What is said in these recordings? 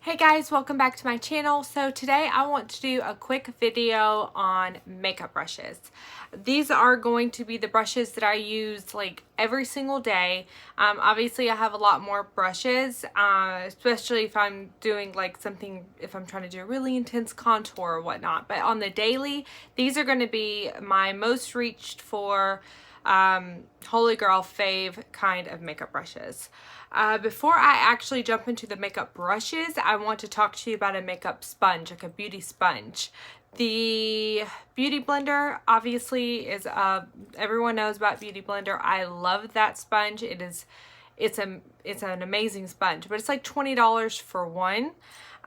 Hey guys, welcome back to my channel. So today I want to do a quick video on makeup brushes. These are going to be the brushes that I use like every single day. Obviously I have a lot more brushes, especially if I'm doing like something, if I'm trying to do a really intense contour or whatnot. But on the daily, these are going to be my most reached for holy grail fave kind of makeup brushes. Before I actually jump into the makeup brushes, I want to talk to you about a makeup sponge, like a beauty sponge. The Beauty Blender obviously is everyone knows about Beauty Blender. I love that sponge. It's an amazing sponge, but it's like $20 for one.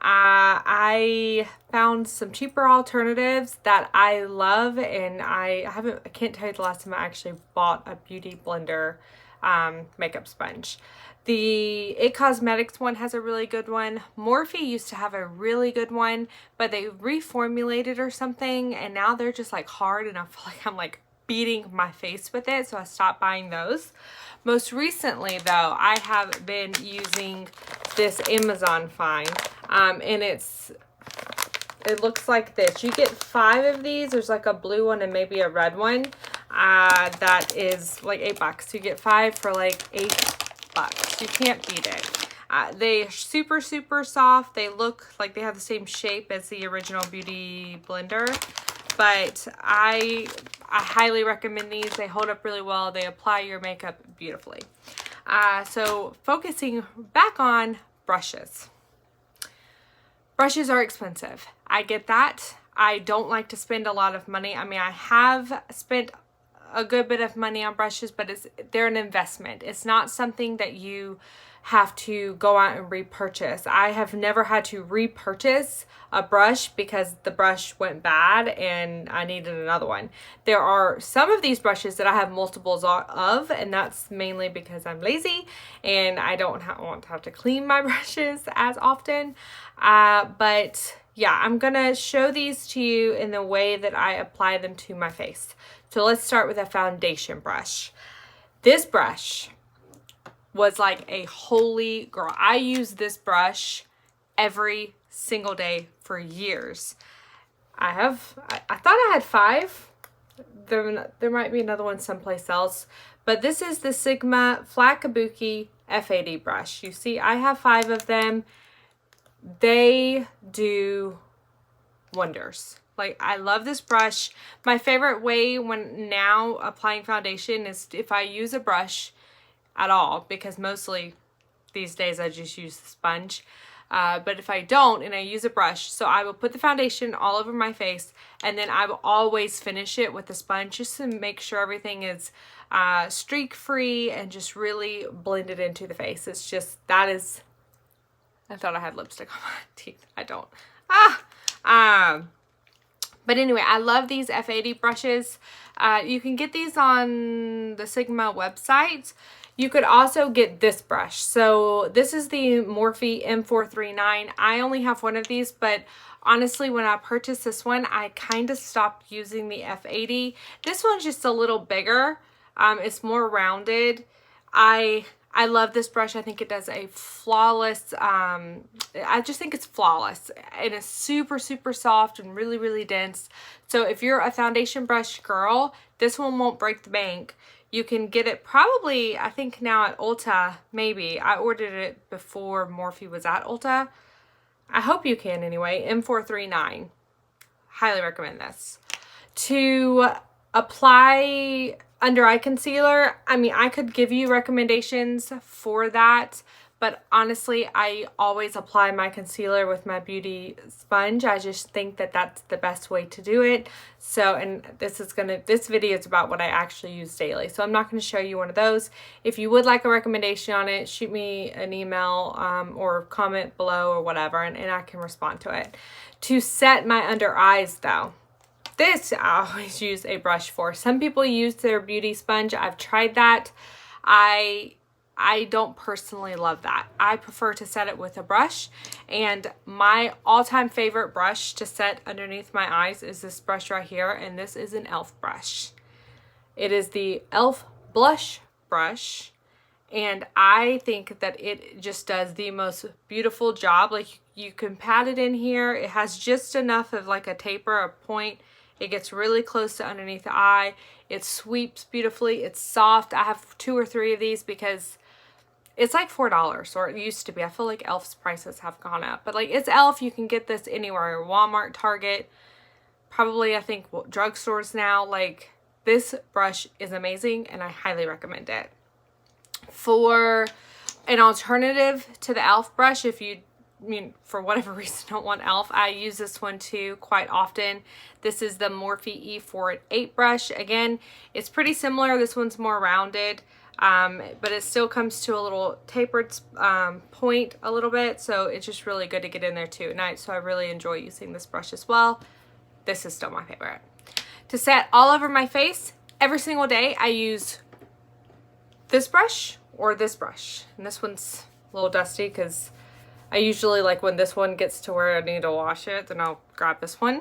I found some cheaper alternatives that I love, and I can't tell you the last time I actually bought a Beauty Blender makeup sponge. The It Cosmetics one has a really good one. Morphe used to have a really good one, but they reformulated or something, and now they're just like hard, and I feel like I'm like beating my face with it, so I stopped buying those. Most recently though, I have been using this Amazon Find, and it looks like this. You get 5 of these. There's like a blue one and maybe a red one. That is like $8. You get 5 for like $8. You can't beat it. They're super soft. They look like they have the same shape as the original Beauty Blender, but I highly recommend these. They hold up really well. They apply your makeup beautifully. So focusing back on brushes. Brushes are expensive. I get that. I don't like to spend a lot of money. I mean, I have spent a good bit of money on brushes, but they're an investment. It's not something that you have to go out and repurchase. I have never had to repurchase a brush because the brush went bad and I needed another one. There are some of these brushes that I have multiples of, and that's mainly because I'm lazy and I don't want to have to clean my brushes as often. But yeah, I'm gonna show these to you in the way that I apply them to my face. So let's start with a foundation brush. This brush was like a holy grail. I use this brush every single day for years. I thought I had 5. There might be another one someplace else, but this is the Sigma Flat Kabuki F80 brush. You see, I have 5 of them. They do wonders. Like, I love this brush. My favorite way when now applying foundation is if I use a brush at all, because mostly these days I just use the sponge. But if I don't and I use a brush, so I will put the foundation all over my face, and then I will always finish it with the sponge just to make sure everything is streak free and just really blended into the face. It's just, I thought I had lipstick on my teeth. I don't. But anyway, I love these F80 brushes. You can get these on the Sigma website. You could also get this brush. So this is the Morphe M439. I only have one of these, but honestly, when I purchased this one, I kind of stopped using the F80. This one's just a little bigger. It's more rounded. I love this brush. I think it does a flawless, I just think it's flawless. And it's super soft and really dense. So if you're a foundation brush girl, this one won't break the bank. You can get it probably, I think now at Ulta, maybe. I ordered it before Morphe was at Ulta. I hope you can anyway. M439. Highly recommend this. To apply under eye concealer, I mean, I could give you recommendations for that, but honestly, I always apply my concealer with my beauty sponge. I just think that that's the best way to do it. So, and this video is about what I actually use daily. So I'm not going to show you one of those. If you would like a recommendation on it, shoot me an email or comment below or whatever, and I can respond to it. To set my under eyes though, this I always use a brush for. Some people use their beauty sponge. I've tried that. I don't personally love that. I prefer to set it with a brush, and my all-time favorite brush to set underneath my eyes is this brush right here, and this is an e.l.f. brush. It is the e.l.f. blush brush, And I think that it just does the most beautiful job. Like, you can pat it in here. It has just enough of like a taper, a point. It gets really close to underneath the eye. It sweeps beautifully. It's soft. I have 2 or 3 of these because it's like $4, or it used to be. I feel like e.l.f.'s prices have gone up. But like, it's e.l.f. You can get this anywhere. Walmart, Target, probably I think drugstores now. Like, this brush is amazing and I highly recommend it. For an alternative to the e.l.f. brush, if you for whatever reason don't want e.l.f., I use this one too quite often. This is the Morphe E48 brush. Again, it's pretty similar. This one's more rounded, but it still comes to a little tapered point a little bit, so it's just really good to get in there too at night. So I really enjoy using this brush as well. This is still my favorite. To set all over my face every single day, I use this brush or this brush. And this one's a little dusty because I usually, like, when this one gets to where I need to wash it, then I'll grab this one.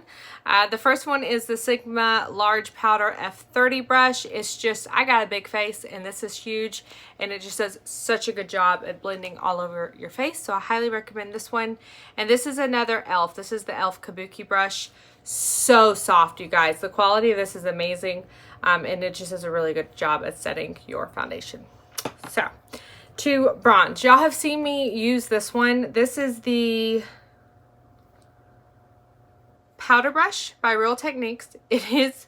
The first one is the Sigma Large Powder F30 brush. It's just, I got a big face and this is huge, and it just does such a good job at blending all over your face. So I highly recommend this one. And this is another e.l.f. This is the e.l.f. Kabuki brush. So soft, you guys. The quality of this is amazing, and it just does a really good job at setting your foundation. So, to bronze. Y'all have seen me use this one. This is the powder brush by Real Techniques. It is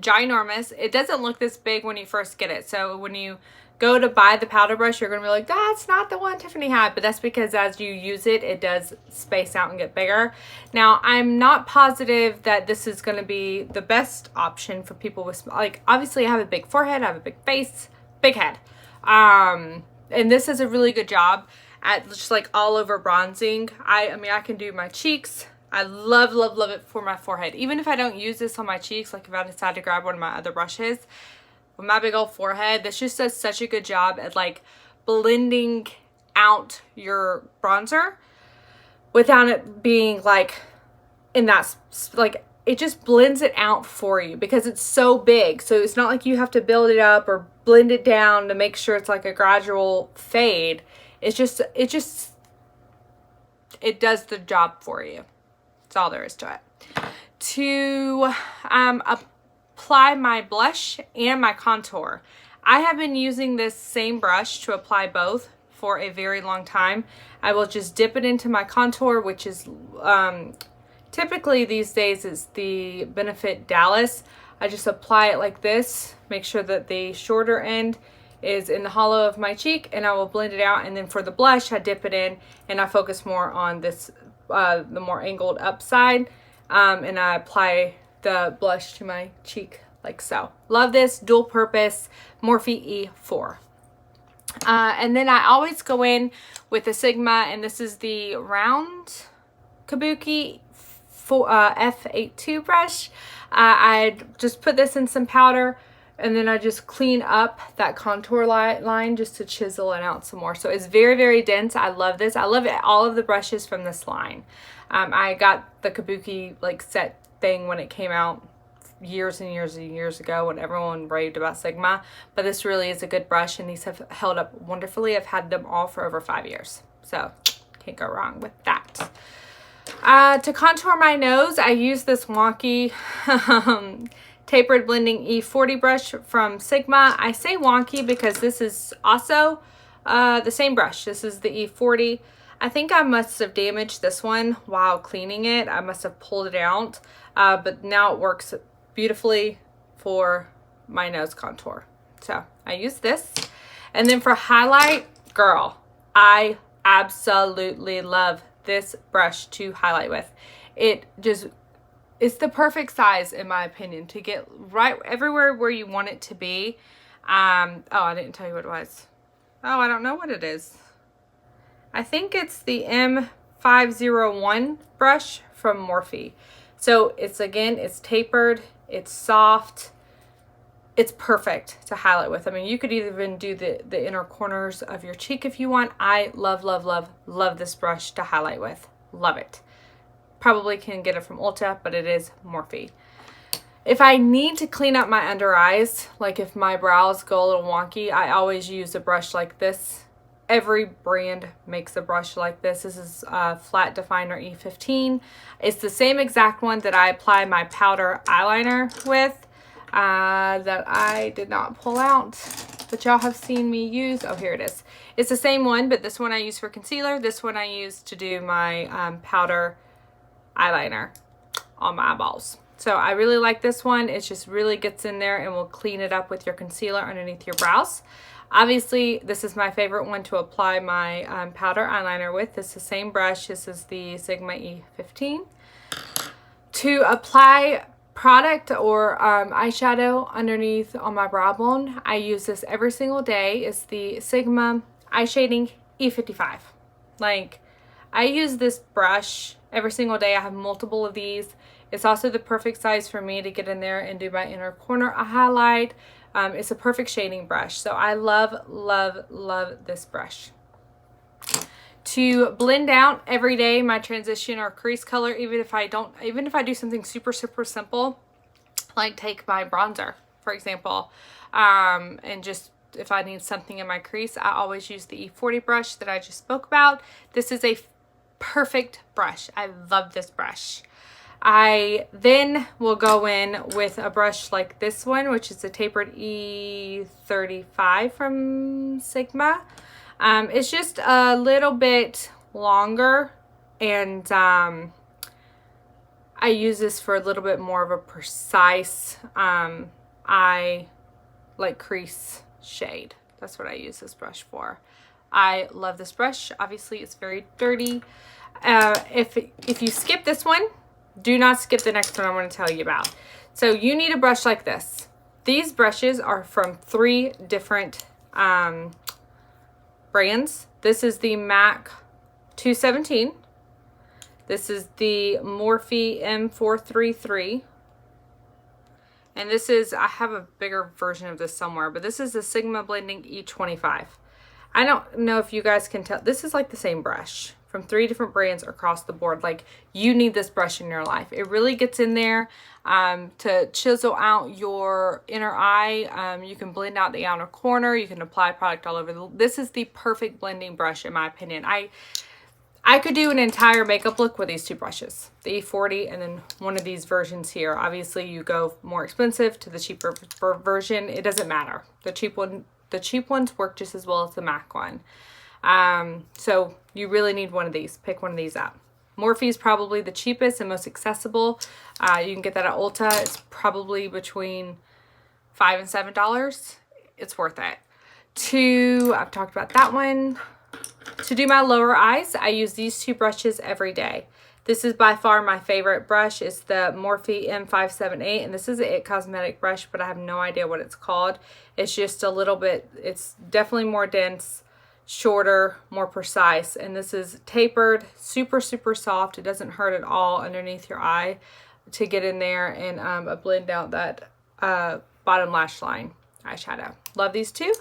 ginormous. It doesn't look this big when you first get it. So when you go to buy the powder brush, you're going to be like, that's not the one Tiffany had. But that's because as you use it, it does space out and get bigger. Now, I'm not positive that this is going to be the best option for people with, like, obviously I have a big forehead, I have a big face, big head. And this is a really good job at just like all over bronzing. I mean, I can do my cheeks. I love, love, love it for my forehead. Even if I don't use this on my cheeks, like if I decide to grab one of my other brushes, with my big old forehead, this just does such a good job at like blending out your bronzer without it being like in that, like, it just blends it out for you because it's so big. So it's not like you have to build it up or blend it down to make sure it's like a gradual fade. It does the job for you. That's all there is to it. To apply my blush and my contour, I have been using this same brush to apply both for a very long time. I will just dip it into my contour, which is typically these days is the Benefit Dallas. I just apply it like this, make sure that the shorter end is in the hollow of my cheek, and I will blend it out. And then for the blush, I dip it in and I focus more on this, the more angled up side, and I apply the blush to my cheek like so. Love this, dual purpose Morphe E4. And then I always go in with the Sigma, and this is the round Kabuki F82 brush. I just put this in some powder, and then I just clean up that contour line just to chisel it out some more. So it's very, very dense. I love this. I love it, all of the brushes from this line. I got the Kabuki like set thing when it came out years and years and years ago when everyone raved about Sigma, but this really is a good brush, and these have held up wonderfully. I've had them all for over 5 years, so can't go wrong with that. To contour my nose, I use this wonky tapered blending E40 brush from Sigma. I say wonky because this is also the same brush. This is the E40. I think I must have damaged this one while cleaning it. I must have pulled it out, but now it works beautifully for my nose contour. So I use this. And then for highlight, girl, I absolutely love this brush to highlight with. It's the perfect size in my opinion to get right everywhere where you want it to be. Oh, I didn't tell you what it was. Oh, I don't know what it is. I think it's the M501 brush from Morphe. So it's, again, it's tapered, it's soft, it's perfect to highlight with. I mean, you could even do the inner corners of your cheek if you want. I love, love, love, love this brush to highlight with. Love it. Probably can get it from Ulta, but it is Morphe. If I need to clean up my under eyes, like if my brows go a little wonky, I always use a brush like this. Every brand makes a brush like this. This is Flat Definer E15. It's the same exact one that I apply my powder eyeliner with that I did not pull out, but y'all have seen me use. Oh, here it is. It's the same one, but this one I use for concealer. This one I use to do my powder eyeliner on my eyeballs. So I really like this one. It just really gets in there and will clean it up with your concealer underneath your brows. Obviously, this is my favorite one to apply my powder eyeliner with. It's the same brush. This is the Sigma E15. To apply product or eyeshadow underneath on my brow bone, I use this every single day. It's the Sigma Eye Shading E55. Like, I use this brush every single day. I have multiple of these. It's also the perfect size for me to get in there and do my inner corner highlight. It's a perfect shading brush. So I love, love, love this brush. To blend out every day my transition or crease color, even if I do something super, super simple, like take my bronzer, for example, and just if I need something in my crease, I always use the E40 brush that I just spoke about. This is a perfect brush. I love this brush. I then will go in with a brush like this one, which is a tapered E35 from Sigma. It's just a little bit longer, and I use this for a little bit more of a precise eye, like crease shade. That's what I use this brush for. I love this brush. Obviously, it's very dirty. If you skip this one, do not skip the next one I'm going to tell you about. So you need a brush like this. These brushes are from 3 different brands. This is the MAC 217. This is the Morphe M433. And this is, I have a bigger version of this somewhere, but this is the Sigma Blending E25. I don't know if you guys can tell. This is like the same brush from 3 different brands across the board. Like, you need this brush in your life. It really gets in there to chisel out your inner eye. You can blend out the outer corner. You can apply product all over. This is the perfect blending brush in my opinion. I could do an entire makeup look with these 2 brushes, the E40 and then one of these versions here. Obviously, you go more expensive to the cheaper version. It doesn't matter. The cheap ones work just as well as the MAC one. So you really need one of these. Pick one of these up. Morphe is probably the cheapest and most accessible. You can get that at Ulta. It's probably between $5 and $7. It's worth it. I've talked about that one. To do my lower eyes, I use these 2 brushes every day. This is by far my favorite brush. It's the Morphe M578, and this is an IT Cosmetic brush, but I have no idea what it's called. It's just a little bit, it's definitely more dense, shorter, more precise, and this is tapered, super, super soft. It doesn't hurt at all underneath your eye to get in there and blend out that bottom lash line eyeshadow. Love these 2.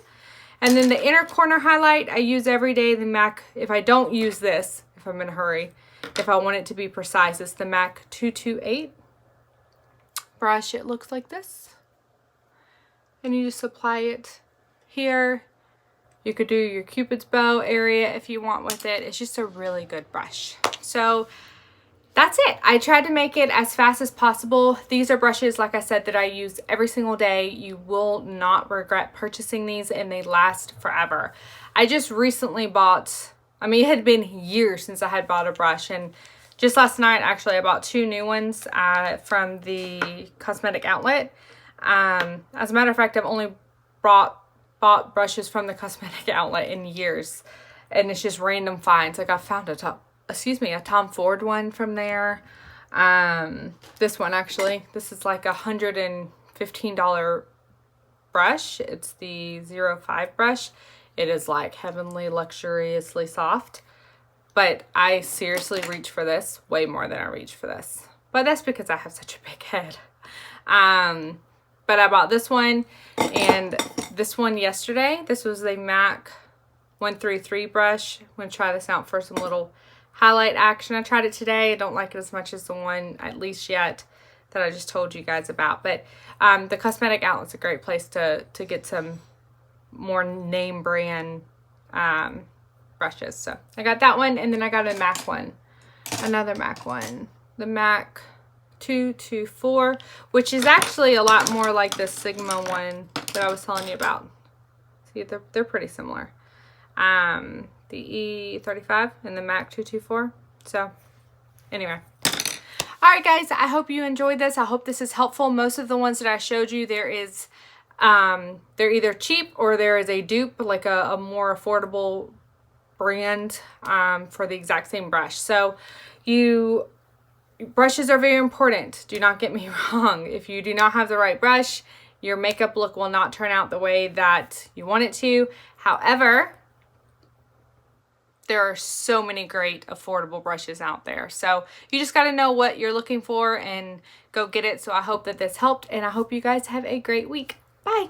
And then the inner corner highlight I use every day, the MAC. If I don't use this, if I'm in a hurry, if I want it to be precise, it's the MAC 228 brush. It looks like this. And you just apply it here. You could do your Cupid's bow area if you want with it. It's just a really good brush. So that's it. I tried to make it as fast as possible. These are brushes, like I said, that I use every single day. You will not regret purchasing these, and they last forever. I just recently bought, I mean, it had been years since I had bought a brush, and just last night, actually, I bought 2 new ones from the Cosmetic Outlet. As a matter of fact, I've only bought brushes from the Cosmetic Outlet in years, and it's just random finds. Like, I found a Tom Ford one from there. This one, actually, this is like $115 brush. It's the 05 brush. It is like heavenly, luxuriously soft, but I seriously reach for this way more than I reach for this, but that's because I have such a big head. But I bought this one and this one yesterday. This was a MAC 133 brush. I'm going to try this out for some little highlight action. I tried it today. I don't like it as much as the one, at least yet, that I just told you guys about. But the Cosmetic Outlet's a great place to get some more name brand brushes. So I got that one, and then I got a MAC one, another MAC one, the MAC 224, which is actually a lot more like the Sigma one that I was telling you about. See, they're pretty similar. The E35 and the MAC 224. So anyway. Alright guys, I hope you enjoyed this. I hope this is helpful. Most of the ones that I showed you, they're either cheap or there is a dupe, like a more affordable brand for the exact same brush. So brushes are very important. Do not get me wrong. If you do not have the right brush, your makeup look will not turn out the way that you want it to. However, there are so many great affordable brushes out there. So you just got to know what you're looking for and go get it. So I hope that this helped, and I hope you guys have a great week. Bye.